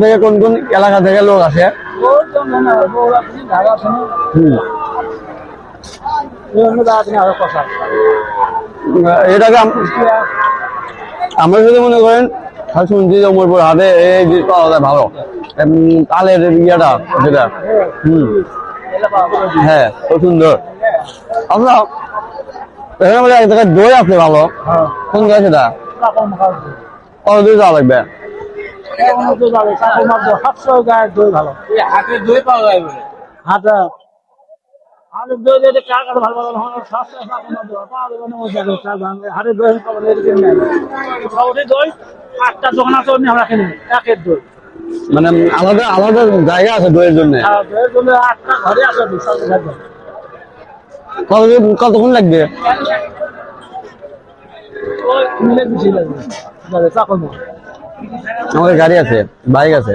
থেকে কোন কোন এলাকা থেকে লোক আসে? এটাকে আমরা যদি মনে করেন শুনছি যে উমরপুর হাটে এই জিনিস পাওয়া যায় ভালো, তালের ইয়েটা যেটা হ্যাঁ খুব সুন্দর। আমরা এখানে বলে এক জায়গায় দই আছে ভালো, কোন জায়গায় সেটা কত দই যাওয়া লাগবে? হাটের দই পাওয়া যায় বলে হাটা হাটের দই দিয়ে কার কাছে ভালো ভালো হাটের দই দই 8টা দোকান আছে আমরা কিনি একের দই। মানে আলাদা আলাদা জায়গা আছে দইয়ের জন্য? দইয়ের জন্য 8টা ঘরে আছে কতক্ষণ লাগবে? আমাদের গাড়ি আছে, বাইক আছে।